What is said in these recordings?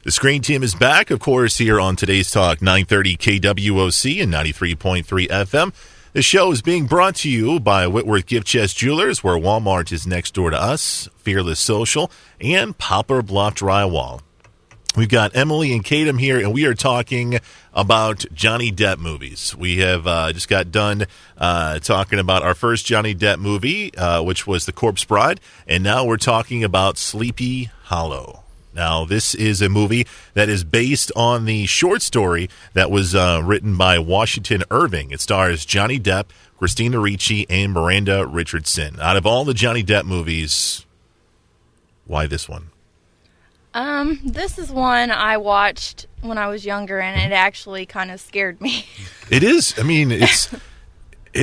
The Screen Team is back, of course, here on today's Talk 930 KWOC and 93.3 FM. The show is being brought to you by Whitworth Gift Chest Jewelers, where Walmart is next door to us, Fearless Social, and Poplar Bluff Drywall. We've got Emily and Kadam here, and we are talking about Johnny Depp movies. We have just got done talking about our first Johnny Depp movie, which was The Corpse Bride, and now we're talking about Sleepy Hollow. Now, this is a movie that is based on the short story that was written by Washington Irving. It stars Johnny Depp, Christina Ricci, and Miranda Richardson. Out of all the Johnny Depp movies, why this one? This is one I watched when I was younger, and it actually kind of scared me. It is. I mean, it's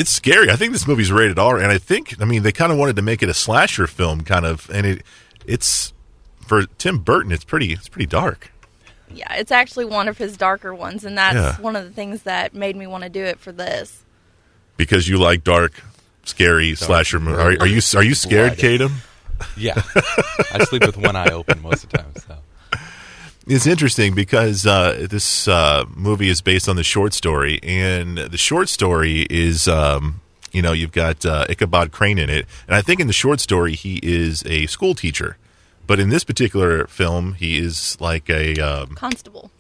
scary. I think this movie's rated R, and they kind of wanted to make it a slasher film, kind of, and it's for Tim Burton, it's pretty dark. Yeah, it's actually one of his darker ones, and that's one of the things that made me want to do it for this. Because you like dark, scary slasher movies. Are you scared, Kadam? Yeah, I sleep with one eye open most of the time. So it's interesting because this movie is based on the short story, and the short story is, you've got Ichabod Crane in it, and I think in the short story he is a school teacher. But in this particular film, he is like a constable,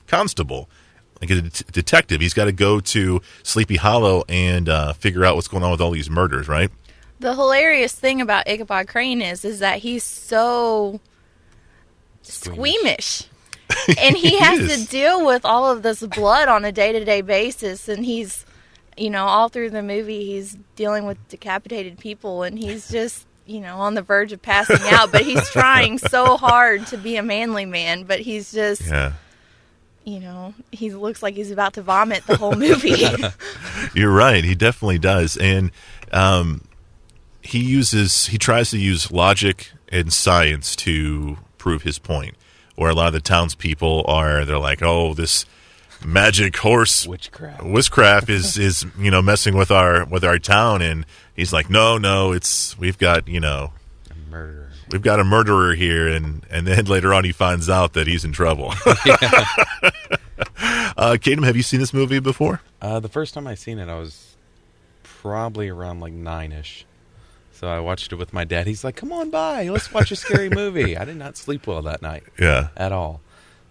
like a detective. He's got to go to Sleepy Hollow and figure out what's going on with all these murders, right? The hilarious thing about Ichabod Crane is that he's so squeamish. And he has to deal with all of this blood on a day-to-day basis. And he's, all through the movie, he's dealing with decapitated people, and he's just on the verge of passing out, but he's trying so hard to be a manly man, but he's just, he looks like he's about to vomit the whole movie. You're right. He definitely does. And he tries to use logic and science to prove his point, where a lot of the townspeople they're like, oh, this magic horse witchcraft is messing with our town, and he's like, no, we've got a murderer here, and then later on he finds out that he's in trouble. Kadam, have you seen this movie before? The first time I seen it, I was probably around like 9-ish. So I watched it with my dad. He's like, come on by, let's watch a scary movie. I did not sleep well that night. Yeah. At all.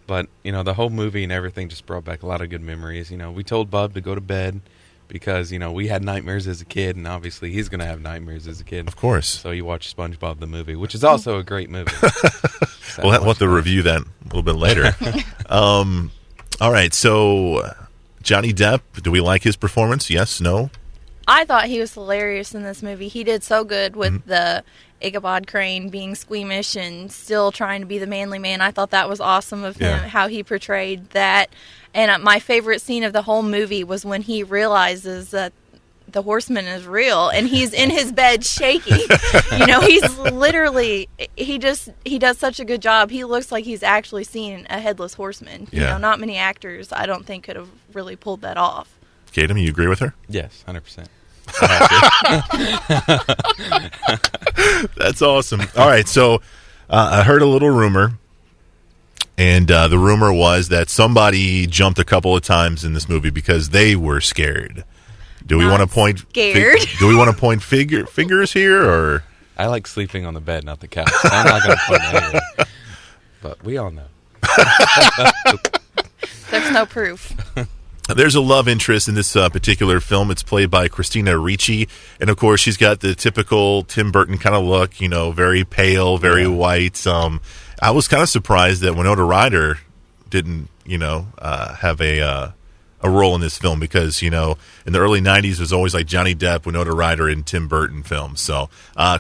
But, the whole movie and everything just brought back a lot of good memories. We told Bub to go to bed because, we had nightmares as a kid, and obviously he's going to have nightmares as a kid. Of course. So you watch SpongeBob the movie, which is also a great movie. We'll have to review that a little bit later. All right, so Johnny Depp, do we like his performance? Yes, no? I thought he was hilarious in this movie. He did so good with the Ichabod Crane being squeamish and still trying to be the manly man. I thought that was awesome of him, how he portrayed that. And my favorite scene of the whole movie was when he realizes that the horseman is real, and he's in his bed shaking. He's literally, he does such a good job. He looks like he's actually seen a headless horseman. Not many actors, I don't think, could have really pulled that off. Kadam, you agree with her? Yes, 100%. That's awesome. All right, so I heard a little rumor, and the rumor was that somebody jumped a couple of times in this movie because they were scared. Do we want to point scared? Do we want to point fingers here, or? I like sleeping on the bed, not the couch. So I'm not going to point anywhere. But we all know. There's no proof. There's a love interest in this particular film. It's played by Christina Ricci, and of course she's got the typical Tim Burton kind of look, very pale, very white. I was kind of surprised that Winona Ryder didn't, have a role in this film because, in the early 90s it was always like Johnny Depp, Winona Ryder, and Tim Burton films. So,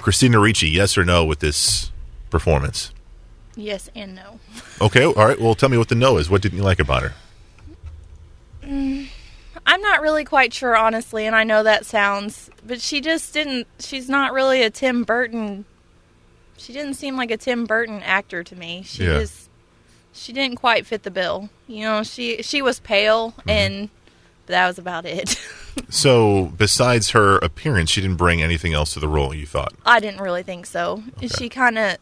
Christina Ricci, yes or no with this performance? Yes and no. Okay, all right. Well, tell me what the no is. What didn't you like about her? I'm not really quite sure, honestly, and I know that sounds, but she's not really a Tim Burton, she didn't seem like a Tim Burton actor to me. She didn't quite fit the bill. She was pale, and that was about it. So, besides her appearance, she didn't bring anything else to the role, you thought? I didn't really think so. Okay. She kind of,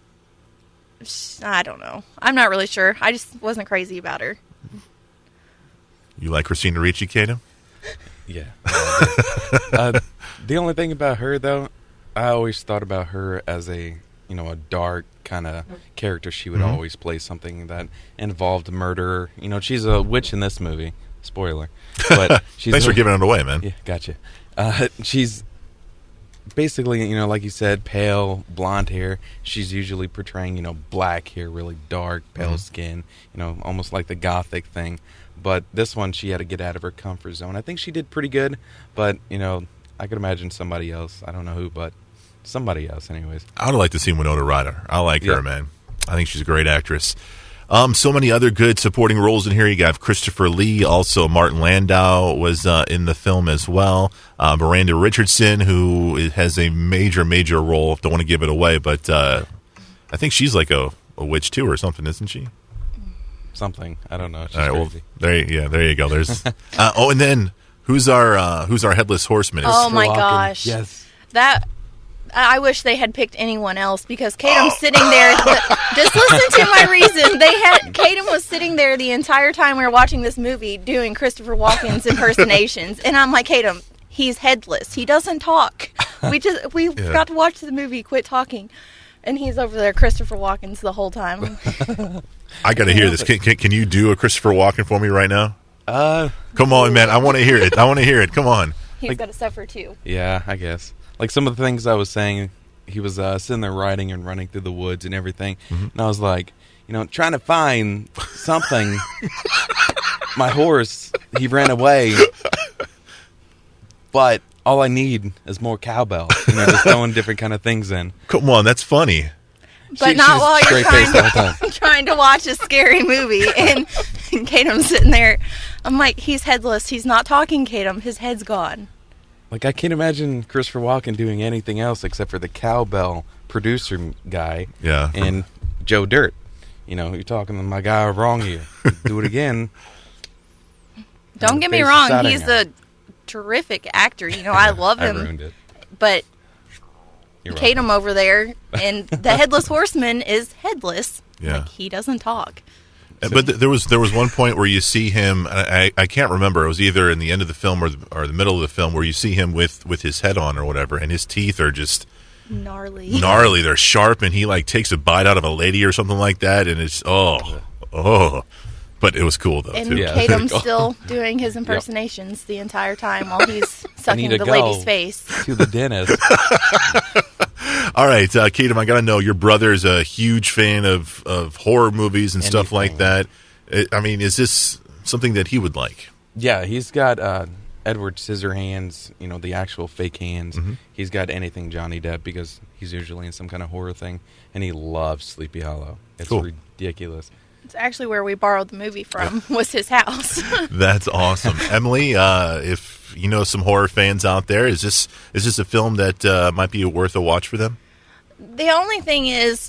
I don't know. I'm not really sure. I just wasn't crazy about her. You like Christina Ricci, Kato? Yeah. The only thing about her, though, I always thought about her as a dark kind of character. She would always play something that involved murder. She's a witch in this movie. Spoiler. But she's Thanks for giving it away, man. Yeah, gotcha. She's basically, like you said, pale, blonde hair. She's usually portraying, black hair, really dark, pale skin, almost like the gothic thing. But this one, she had to get out of her comfort zone. I think she did pretty good, but, I could imagine somebody else. I don't know who, but somebody else anyways. I would like to see Winona Ryder. I like her, man. I think she's a great actress. So many other good supporting roles in here. You got Christopher Lee, also Martin Landau was in the film as well. Miranda Richardson, who has a major role. Don't want to give it away, but I think she's like a witch too or something, isn't she? Something. I don't know. She's all right, crazy. Well, there you go. There's and then who's our headless horseman? Oh my gosh. Yes. I wish they had picked anyone else because Katum's sitting there. Just listen to my reason. Katum was sitting there the entire time we were watching this movie doing Christopher Walken's impersonations, and I'm like, Katum, he's headless. He doesn't talk. We forgot to watch the movie. Quit talking, and he's over there Christopher Walken's the whole time. I got to hear this. Can you do a Christopher Walken for me right now? Come on, man. I want to hear it. Come on. He's got to suffer too. Yeah, I guess. Like some of the things I was saying, he was sitting there riding and running through the woods and everything. And I was like, trying to find something. My horse, he ran away. But all I need is more cowbell. Just throwing different kind of things in. Come on, that's funny. But not while you're trying to watch a scary movie. And Katum's sitting there. I'm like, he's headless. He's not talking, Katum. His head's gone. Like, I can't imagine Christopher Walken doing anything else except for the cowbell producer guy. Yeah. And Joe Dirt. You're talking to my guy wrong here. Do it again. Don't get me wrong. He's a terrific actor. I love him. I ruined it. But Katum over there, and the Headless Horseman is headless. Yeah. Like, he doesn't talk. But there was one point where you see him. I can't remember. It was either in the end of the film or the middle of the film where you see him with his head on or whatever, and his teeth are just gnarly. They're sharp, and he like takes a bite out of a lady or something like that, and it's But it was cool though. And too. Katum's still doing his impersonations the entire time while he's sucking the lady's face. To the dentist. All right, Katum, I got to know, your brother's a huge fan of horror movies and stuff like that. Is this something that he would like? Yeah, he's got Edward Scissorhands, the actual fake hands. He's got anything Johnny Depp because he's usually in some kind of horror thing, and he loves Sleepy Hollow. It's cool. Ridiculous. It's actually where we borrowed the movie from, was his house. That's awesome. Emily, if you know some horror fans out there, is this a film that might be worth a watch for them? The only thing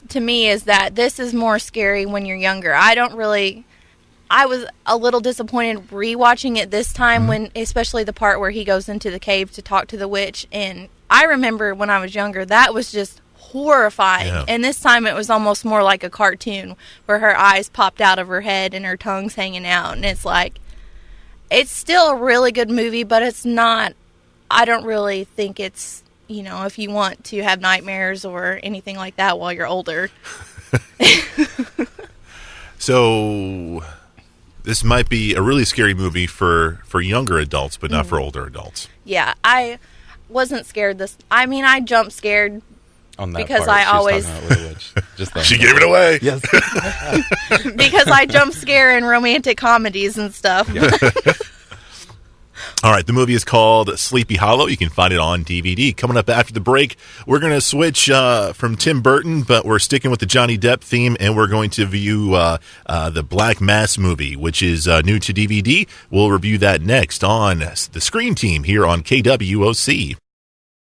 to me is that this is more scary when you're younger. I was a little disappointed rewatching it this time when, especially the part where he goes into the cave to talk to the witch. And I remember when I was younger, that was just horrifying. Yeah. And this time it was almost more like a cartoon where her eyes popped out of her head and her tongue's hanging out. And it's like, it's still a really good movie, but it's not, I don't really think it's, if you want to have nightmares or anything like that while you're older. So this might be a really scary movie for younger adults, but not for older adults. Yeah, I wasn't scared I jumped scared on that because part. I always she gave it away. Yes. Because I jump scare in romantic comedies and stuff. Yeah. All right, the movie is called Sleepy Hollow. You can find it on DVD. Coming up after the break, we're going to switch from Tim Burton, but we're sticking with the Johnny Depp theme, and we're going to view the Black Mass movie, which is new to DVD. We'll review that next on the Screen Team here on KWOC.